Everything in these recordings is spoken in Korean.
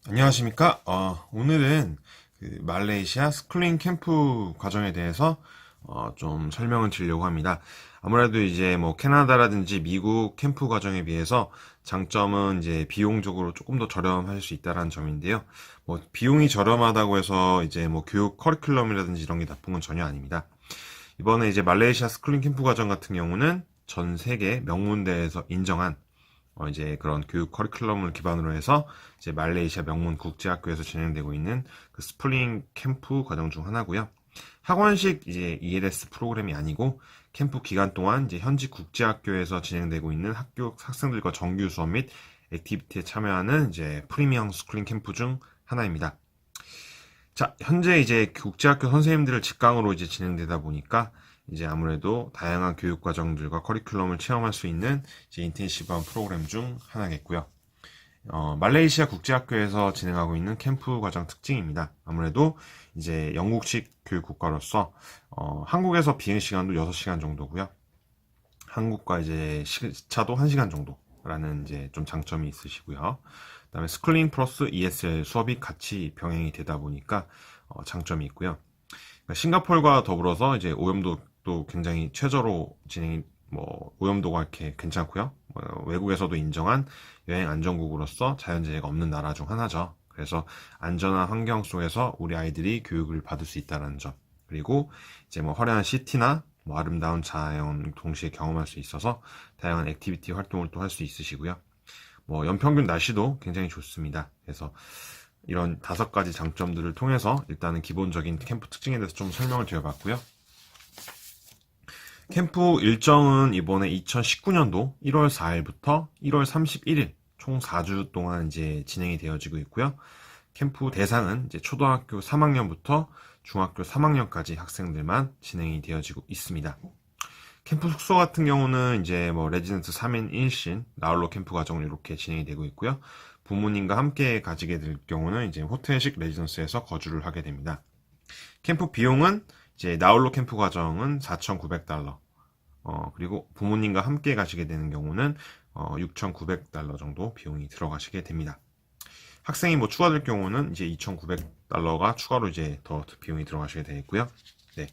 안녕하십니까? 오늘은 그 말레이시아 스쿨링 캠프 과정에 대해서 좀 설명을 드리려고 합니다. 아무래도 이제 뭐 캐나다라든지 미국 캠프 과정에 비해서 장점은 이제 비용적으로 조금 더 저렴할 수 있다는 점인데요. 뭐 비용이 저렴하다고 해서 이제 뭐 교육 커리큘럼이라든지 이런 게 나쁜 건 전혀 아닙니다. 이번에 이제 말레이시아 스쿨링 캠프 과정 같은 경우는 전 세계 명문대에서 인정한 이제 그런 교육 커리큘럼을 기반으로 해서 이제 말레이시아 명문 국제학교에서 진행되고 있는 그 스플링 캠프 과정 중 하나고요. 학원식 이제 ELS 프로그램이 아니고 캠프 기간 동안 이제 현지 국제학교에서 진행되고 있는 학교 학생들과 정규 수업 및 액티비티에 참여하는 이제 프리미엄 스쿨링 캠프 중 하나입니다. 자, 현재 이제 국제학교 선생님들을 직강으로 이제 진행되다 보니까 이제 아무래도 다양한 교육 과정들과 커리큘럼을 체험할 수 있는 이제 인텐시브한 프로그램 중 하나겠고요. 말레이시아 국제학교에서 진행하고 있는 캠프 과정 특징입니다. 아무래도 이제 영국식 교육 국가로서 한국에서 비행 시간도 6시간 정도고요. 한국과 이제 시차도 1시간 정도라는 이제 좀 장점이 있으시고요. 그다음에 스쿨링 플러스 ESL 수업이 같이 병행이 되다 보니까 장점이 있고요. 그러니까 싱가포르와 더불어서 이제 오염도도 굉장히 최저로 진행이 오염도가 이렇게 괜찮고요. 외국에서도 인정한 여행 안전국으로서 자연재해가 없는 나라 중 하나죠. 그래서 안전한 환경 속에서 우리 아이들이 교육을 받을 수 있다는 점. 그리고 이제 뭐 화려한 시티나 뭐 아름다운 자연 동시에 경험할 수 있어서 다양한 액티비티 활동을 또 할 수 있으시고요. 뭐 연평균 날씨도 굉장히 좋습니다. 그래서 이런 5가지 장점들을 통해서 일단은 기본적인 캠프 특징에 대해서 좀 설명을 드려봤고요. 캠프 일정은 이번에 2019년도 1월 4일부터 1월 31일 총 4주 동안 이제 진행이 되어지고 있고요. 캠프 대상은 이제 초등학교 3학년부터 중학교 3학년까지 학생들만 진행이 되어지고 있습니다. 캠프 숙소 같은 경우는 이제 뭐 레지던트 3인 1실 나홀로 캠프 과정을 이렇게 진행이 되고 있고요. 부모님과 함께 가지게 될 경우는 이제 호텔식 레지던스에서 거주를 하게 됩니다. 캠프 비용은 이제 나홀로 캠프 과정은 4,900달러. 그리고 부모님과 함께 가시게 되는 경우는 6,900달러 정도 비용이 들어가시게 됩니다. 학생이 뭐 추가될 경우는 이제 2,900달러가 추가로 이제 더 비용이 들어가시게 되겠고요. 네.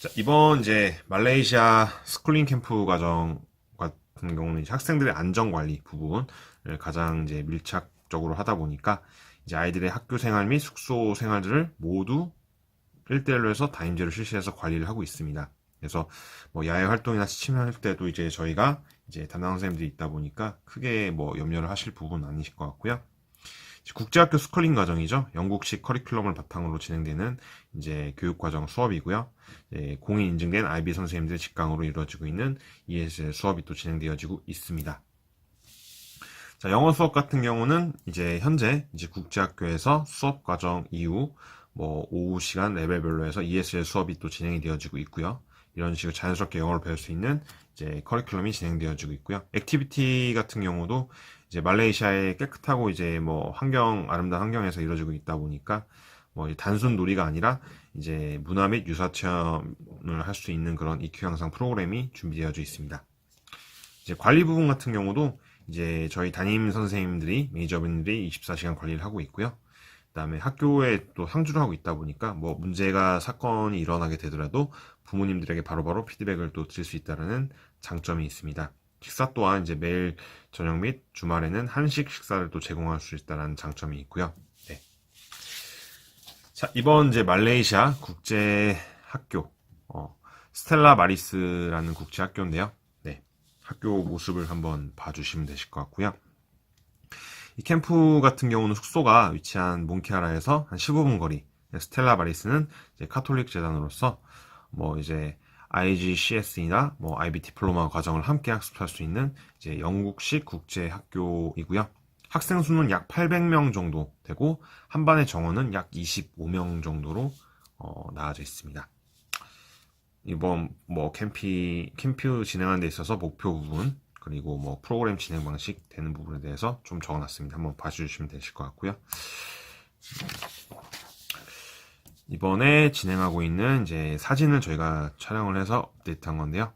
자, 이번 이제 말레이시아 스쿨링 캠프 과정 같은 경우는 이제 학생들의 안전 관리 부분을 가장 이제 밀착적으로 하다 보니까 이제 아이들의 학교 생활 및 숙소 생활들을 모두 1대1로 해서 다인제로 실시해서 관리를 하고 있습니다. 그래서 뭐 야외 활동이나 취침할 때도 이제 저희가 이제 담당 선생님들이 있다 보니까 크게 뭐 염려를 하실 부분은 아니실 것 같고요. 국제학교 스쿨링 과정이죠. 영국식 커리큘럼을 바탕으로 진행되는 이제 교육과정 수업이고요. 공인 인증된 IB 선생님들 직강으로 이루어지고 있는 ESL 수업이 또 진행되어지고 있습니다. 자, 영어 수업 같은 경우는 이제 현재 이제 국제학교에서 수업 과정 이후 뭐 오후 시간 레벨별로 해서 ESL 수업이 또 진행이 되어지고 있고요. 이런 식으로 자연스럽게 영어를 배울 수 있는 이제 커리큘럼이 진행되어지고 있고요. 액티비티 같은 경우도 이제 말레이시아의 깨끗하고 이제 뭐 아름다운 환경에서 이루어지고 있다 보니까 뭐 단순 놀이가 아니라 이제 문화 및 유사 체험을 할 수 있는 그런 EQ 향상 프로그램이 준비되어져 있습니다. 이제 관리 부분 같은 경우도 이제 저희 담임 선생님들이 매니저분들이 24시간 관리를 하고 있고요. 그다음에 학교에 또 상주를 하고 있다 보니까 뭐 문제가 사건이 일어나게 되더라도 부모님들에게 바로바로 피드백을 또 드릴 수 있다는 장점이 있습니다. 식사 또한 이제 매일 저녁 및 주말에는 한식 식사를 또 제공할 수 있다는 장점이 있고요. 네. 자, 이번 이제 말레이시아 국제 학교 스텔라 마리스라는 국제 학교인데요. 네. 학교 모습을 한번 봐주시면 되실 것 같고요. 이 캠프 같은 경우는 숙소가 위치한 몬키아라에서 한 15분 거리. 스텔라 마리스는 이제 카톨릭 재단으로서 뭐 이제 IGCSE나 뭐 IB 디플로마 과정을 함께 학습할 수 있는 이제 영국식 국제 학교이고요. 학생 수는 약 800명 정도 되고 한 반의 정원은 약 25명 정도로 나와져 있습니다. 이번 뭐 캠프 진행하는 데 있어서 목표 부분 그리고 뭐 프로그램 진행 방식 되는 부분에 대해서 좀 적어놨습니다. 한번 봐주시면 되실 것 같고요. 이번에 진행하고 있는 이제 사진을 저희가 촬영을 해서 업데이트한 건데요.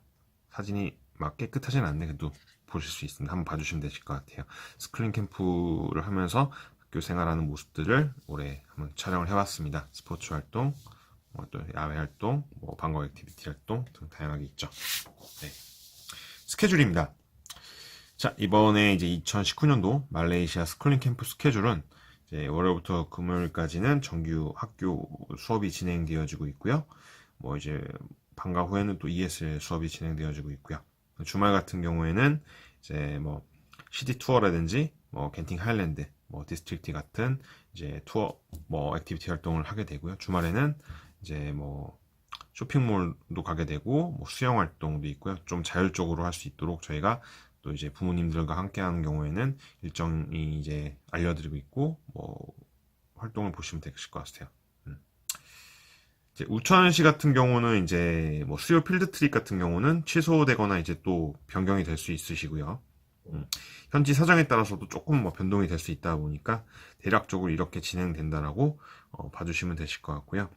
사진이 막 깨끗하진 않네. 그래도 보실 수 있습니다. 한번 봐주시면 되실 것 같아요. 스크린 캠프를 하면서 학교 생활하는 모습들을 올해 한번 촬영을 해봤습니다. 스포츠 활동, 또 야외 활동, 방과후 액티비티 활동 등 다양하게 있죠. 네. 스케줄입니다. 자, 이번에 이제 2019년도 말레이시아 스쿨링 캠프 스케줄은 이제 월요일부터 금요일까지는 정규 학교 수업이 진행되어지고 있고요. 이제 방과 후에는 또 ESL 수업이 진행되어지고 있고요. 주말 같은 경우에는 이제 시티 투어라든지 겐팅 하일랜드, 디스트릭트 같은 이제 투어 액티비티 활동을 하게 되고요. 주말에는 이제 쇼핑몰도 가게 되고 수영 활동도 있고요. 좀 자율적으로 할 수 있도록 저희가 또 이제 부모님들과 함께 하는 경우에는 일정이 이제 알려드리고 있고 활동을 보시면 되실 것 같아요. 이제 우천시 같은 경우는 이제 수요 필드 트립 같은 경우는 취소되거나 이제 또 변경이 될 수 있으시고요. 현지 사정에 따라서도 조금 변동이 될 수 있다 보니까 대략적으로 이렇게 진행된다라고 봐주시면 되실 것 같고요.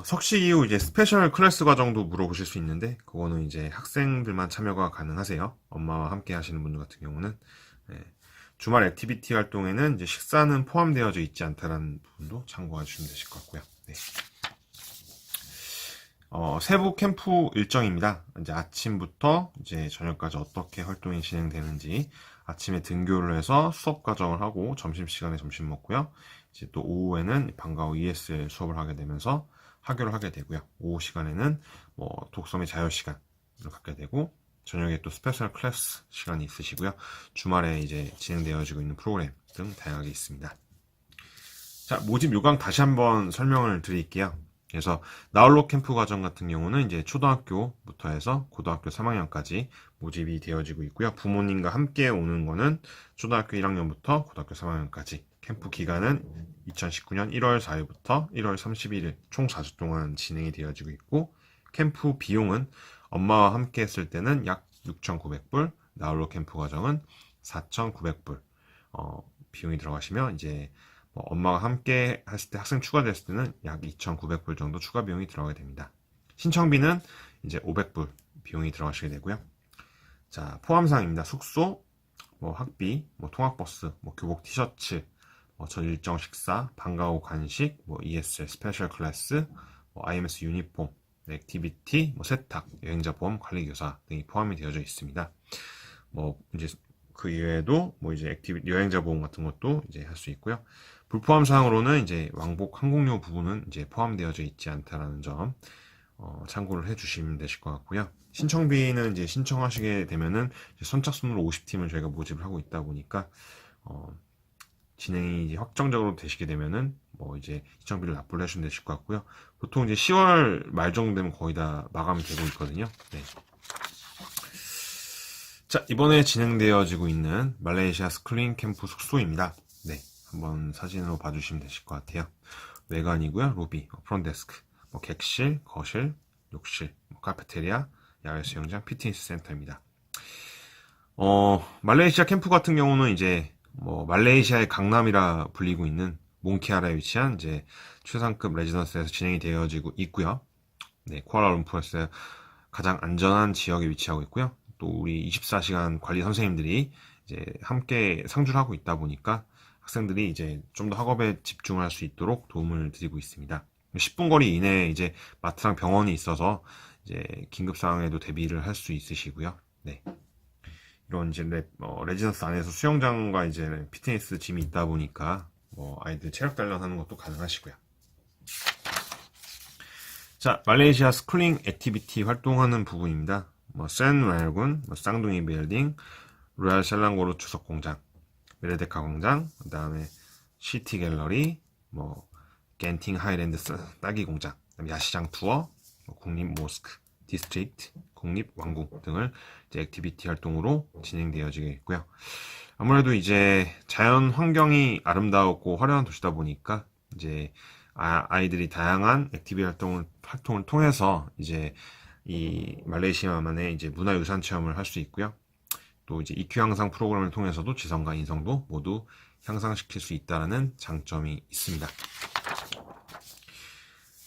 석시 이후 이제 스페셜 클래스 과정도 물어보실 수 있는데 그거는 이제 학생들만 참여가 가능하세요. 엄마와 함께 하시는 분들 같은 경우는. 네. 주말 액티비티 활동에는 이제 식사는 포함되어져 있지 않다라는 부분도 참고해 주시면 되실 것 같고요. 네. 세부 캠프 일정입니다. 이제 아침부터 이제 저녁까지 어떻게 활동이 진행되는지 아침에 등교를 해서 수업 과정을 하고 점심시간에 점심 먹고요. 이제 또 오후에는 방과 후 ESL 수업을 하게 되면서 하교를 하게 되고요. 오후 시간에는 독서 및 자유 시간을 갖게 되고 저녁에 또 스페셜 클래스 시간이 있으시고요. 주말에 이제 진행되어지고 있는 프로그램 등 다양하게 있습니다. 자, 모집 요강 다시 한번 설명을 드릴게요. 그래서 나홀로 캠프 과정 같은 경우는 이제 초등학교부터 해서 고등학교 3학년까지 모집이 되어지고 있고요. 부모님과 함께 오는 거는 초등학교 1학년부터 고등학교 3학년까지 캠프 기간은 2019년 1월 4일부터 1월 31일 총 4주 동안 진행이 되어지고 있고 캠프 비용은 엄마와 함께 했을 때는 약 6,900불, 나홀로 캠프 과정은 4,900불 비용이 들어가시면 이제 엄마가 함께 했을 때 학생 추가됐을 때는 약 2,900불 정도 추가 비용이 들어가게 됩니다. 신청비는 이제 500불 비용이 들어가시게 되고요. 자, 포함사항입니다. 숙소, 학비, 통학버스, 교복 티셔츠, 전 일정 식사, 방과 후 간식, ESL 스페셜 클래스, IMS 유니폼, 액티비티, 세탁, 여행자 보험, 관리교사 등이 포함이 되어져 있습니다. 이제 그 이외에도 이제 여행자 보험 같은 것도 이제 할 수 있고요. 불포함 사항으로는 이제 왕복 항공료 부분은 이제 포함되어져 있지 않다라는 점 참고를 해주시면 되실 것 같고요. 신청비는 이제 신청하시게 되면은 선착순으로 50팀을 저희가 모집을 하고 있다 보니까 진행이 이제 확정적으로 되시게 되면은 이제 신청비를 납부를 해주시면 되실 것 같고요. 보통 이제 10월 말 정도 되면 거의 다 마감이 되고 있거든요. 네. 자, 이번에 진행되어지고 있는 말레이시아 스쿨링 캠프 숙소입니다. 네, 한번 사진으로 봐주시면 되실 것 같아요. 외관이고요. 로비, 프론데스크, 객실, 거실, 욕실, 카페테리아, 야외 수영장, 피트니스 센터입니다. 말레이시아 캠프 같은 경우는 이제 말레이시아의 강남이라 불리고 있는 몽키아라에 위치한 이제 최상급 레지던스에서 진행이 되어지고 있고요. 네, 쿠알라룸푸르에서 가장 안전한 지역에 위치하고 있고요. 또 우리 24시간 관리 선생님들이 이제 함께 상주를 하고 있다 보니까 학생들이 이제 좀 더 학업에 집중을 할 수 있도록 도움을 드리고 있습니다. 10분 거리 이내에 이제 마트랑 병원이 있어서 이제 긴급 상황에도 대비를 할 수 있으시고요. 네. 이런 이제 레지던스 안에서 수영장과 이제 피트니스 짐이 있다 보니까 아이들 체력 단련하는 것도 가능하시고요. 자, 말레이시아 스쿨링 액티비티 활동하는 부분입니다. 센웰군, 쌍둥이 빌딩, 로얄 셀랑고르 추석 공장, 메레데카 공장, 그 다음에 시티 갤러리, 겐팅 하이랜드 딸기 공장, 야시장 투어, 국립 모스크, 디스트릭트, 국립 왕궁 등을 이제 액티비티 활동으로 진행되어지게 있고요. 아무래도 이제 자연 환경이 아름다웠고 화려한 도시다 보니까 이제 아이들이 다양한 액티비티 활동을 통해서 이제 이 말레이시아만의 이제 문화유산 체험을 할 수 있고요. 또 이제 EQ 향상 프로그램을 통해서도 지성과 인성도 모두 향상시킬 수 있다는 장점이 있습니다.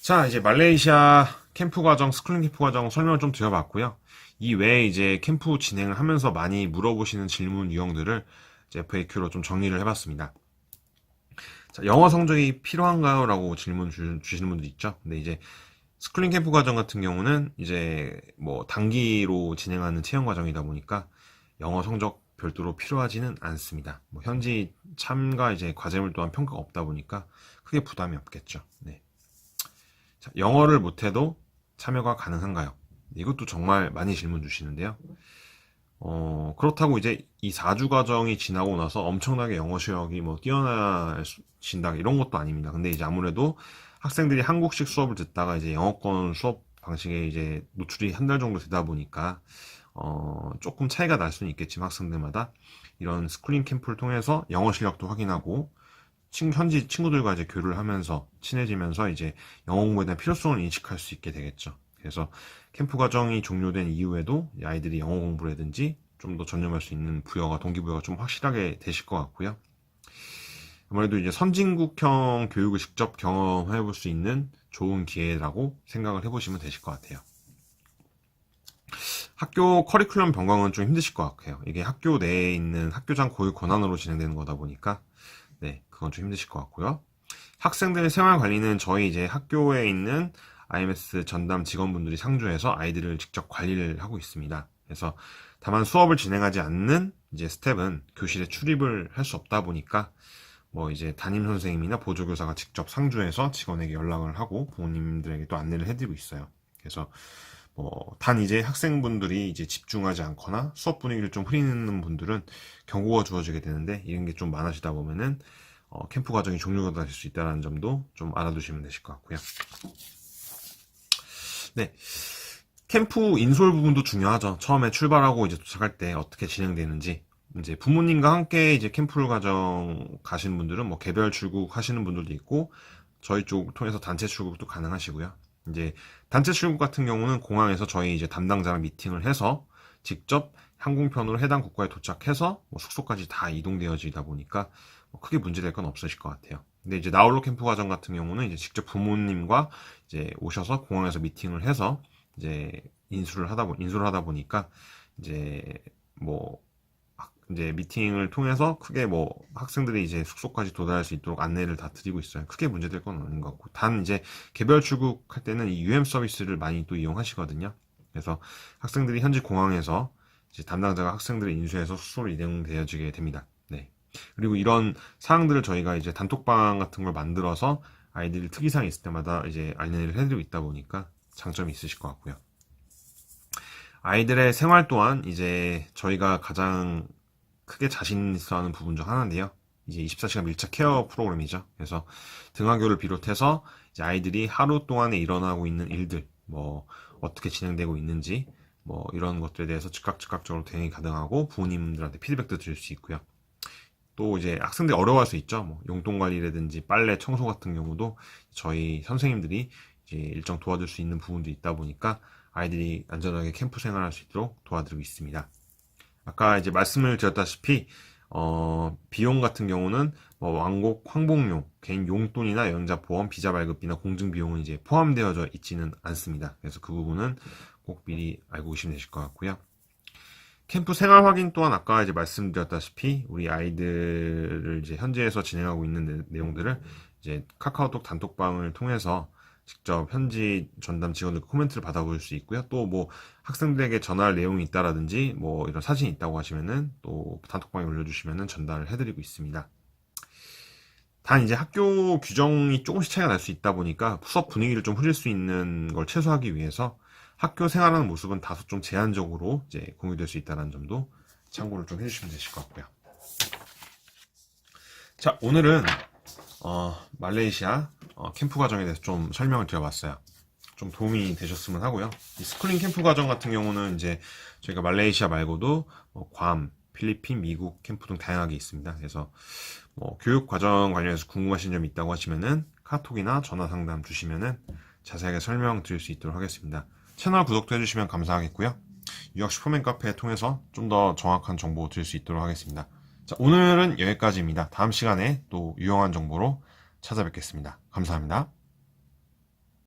자, 이제 말레이시아 캠프 과정, 스쿨링 캠프 과정 설명을 좀 드려봤고요. 이 외에 이제 캠프 진행을 하면서 많이 물어보시는 질문 유형들을 FAQ로 좀 정리를 해봤습니다. 자, 영어 성적이 필요한가요? 라고 질문 주시는 분들 있죠. 근데 이제 스쿨링 캠프 과정 같은 경우는 이제 뭐 단기로 진행하는 체험 과정이다 보니까 영어 성적 별도로 필요하지는 않습니다. 뭐 현지 참가 이제 과제물 또한 평가가 없다 보니까 크게 부담이 없겠죠. 네. 자, 영어를 못해도 참여가 가능한가요? 이것도 정말 많이 질문 주시는데요. 그렇다고 이제 이 4주 과정이 지나고 나서 엄청나게 영어 실력이 뭐 뛰어나진다 이런 것도 아닙니다. 근데 이제 아무래도 학생들이 한국식 수업을 듣다가 이제 영어권 수업 방식에 이제 노출이 한 달 정도 되다 보니까 조금 차이가 날 수는 있겠지만 학생들마다 이런 스쿨링 캠프를 통해서 영어 실력도 확인하고 현지 친구들과 이제 교류를 하면서 친해지면서 이제 영어 공부에 대한 필요성을 인식할 수 있게 되겠죠. 그래서 캠프 과정이 종료된 이후에도 아이들이 영어 공부라든지 좀 더 전념할 수 있는 부여가 동기부여가 좀 확실하게 되실 것 같고요. 아무래도 이제 선진국형 교육을 직접 경험해 볼 수 있는 좋은 기회라고 생각을 해보시면 되실 것 같아요. 학교 커리큘럼 변경은 좀 힘드실 것 같아요. 이게 학교 내에 있는 학교장 고유 권한으로 진행되는 거다 보니까 네, 그건 좀 힘드실 것 같고요. 학생들의 생활 관리는 저희 이제 학교에 있는 IMS 전담 직원분들이 상주해서 아이들을 직접 관리를 하고 있습니다. 그래서 다만 수업을 진행하지 않는 이제 스텝은 교실에 출입을 할 수 없다 보니까 뭐 이제 담임 선생님이나 보조교사가 직접 상주해서 직원에게 연락을 하고 부모님들에게 또 안내를 해드리고 있어요. 그래서 뭐 단 이제 학생분들이 이제 집중하지 않거나 수업 분위기를 좀 흐리는 분들은 경고가 주어지게 되는데 이런 게 좀 많아지다 보면은 캠프 과정이 종료가 될 수 있다는 점도 좀 알아두시면 되실 것 같고요. 네. 캠프 인솔 부분도 중요하죠. 처음에 출발하고 이제 도착할 때 어떻게 진행되는지. 이제 부모님과 함께 이제 캠프를 가시는 분들은 뭐 개별 출국 하시는 분들도 있고, 저희 쪽 통해서 단체 출국도 가능하시고요. 이제 단체 출국 같은 경우는 공항에서 저희 이제 담당자랑 미팅을 해서 직접 항공편으로 해당 국가에 도착해서 뭐 숙소까지 다 이동되어지다 보니까 뭐 크게 문제될 건 없으실 것 같아요. 근데 이제 나홀로 캠프 과정 같은 경우는 이제 직접 부모님과 이제 오셔서 공항에서 미팅을 해서 이제 인수를 하다 보니까 이제 뭐 이제 미팅을 통해서 크게 뭐 학생들이 이제 숙소까지 도달할 수 있도록 안내를 다 드리고 있어요. 크게 문제될 건 없는 것 같고, 단 이제 개별 출국할 때는 이 UM 서비스를 많이 또 이용하시거든요. 그래서 학생들이 현지 공항에서 이제 담당자가 학생들을 인수해서 숙소로 이동되어지게 됩니다. 네. 그리고 이런 사항들을 저희가 이제 단톡방 같은 걸 만들어서 아이들이 특이사항이 있을 때마다 이제 안내를 해드리고 있다 보니까 장점이 있으실 것 같고요. 아이들의 생활 또한 이제 저희가 가장 크게 자신 있어 하는 부분 중 하나인데요. 이제 24시간 밀착 케어 프로그램이죠. 그래서 등하교를 비롯해서 이제 아이들이 하루 동안에 일어나고 있는 일들, 뭐 어떻게 진행되고 있는지, 뭐 이런 것들에 대해서 즉각적으로 대응이 가능하고 부모님들한테 피드백도 드릴 수 있고요. 또 이제 학생들이 어려워할 수 있죠. 뭐 용돈 관리라든지 빨래, 청소 같은 경우도 저희 선생님들이 이제 일정 도와줄 수 있는 부분도 있다 보니까 아이들이 안전하게 캠프 생활할 수 있도록 도와드리고 있습니다. 아까 이제 말씀을 드렸다시피 비용 같은 경우는 뭐 왕복 항복료, 개인 용돈이나 여행자 보험, 비자 발급비나 공증 비용은 이제 포함되어져 있지는 않습니다. 그래서 그 부분은 꼭 미리 알고 계시면 되실 것 같고요. 캠프 생활 확인 또한 아까 이제 말씀드렸다시피 우리 아이들을 이제 현지에서 진행하고 있는 내용들을 이제 카카오톡 단톡방을 통해서 직접 현지 전담 직원들 코멘트를 받아볼 수 있고요. 또 뭐 학생들에게 전할 내용이 있다라든지 뭐 이런 사진이 있다고 하시면은 또 단톡방에 올려주시면은 전달을 해드리고 있습니다. 단 이제 학교 규정이 조금씩 차이가 날 수 있다 보니까 수업 분위기를 좀 흐릴 수 있는 걸 최소화하기 위해서 학교 생활하는 모습은 다소 좀 제한적으로 이제 공유될 수 있다는 점도 참고를 좀 해주시면 되실 것 같고요. 자, 오늘은 말레이시아 캠프 과정에 대해서 좀 설명을 드려봤어요. 좀 도움이 되셨으면 하고요. 이 스쿨링 캠프 과정 같은 경우는 이제 저희가 말레이시아 말고도 괌, 필리핀, 미국 캠프 등 다양하게 있습니다. 그래서 뭐 교육 과정 관련해서 궁금하신 점이 있다고 하시면은 카톡이나 전화 상담 주시면은 자세하게 설명드릴 수 있도록 하겠습니다. 채널 구독도 해주시면 감사하겠고요. 유학 슈퍼맨 카페 통해서 좀 더 정확한 정보 드릴 수 있도록 하겠습니다. 자, 오늘은 여기까지입니다. 다음 시간에 또 유용한 정보로 찾아뵙겠습니다. 감사합니다.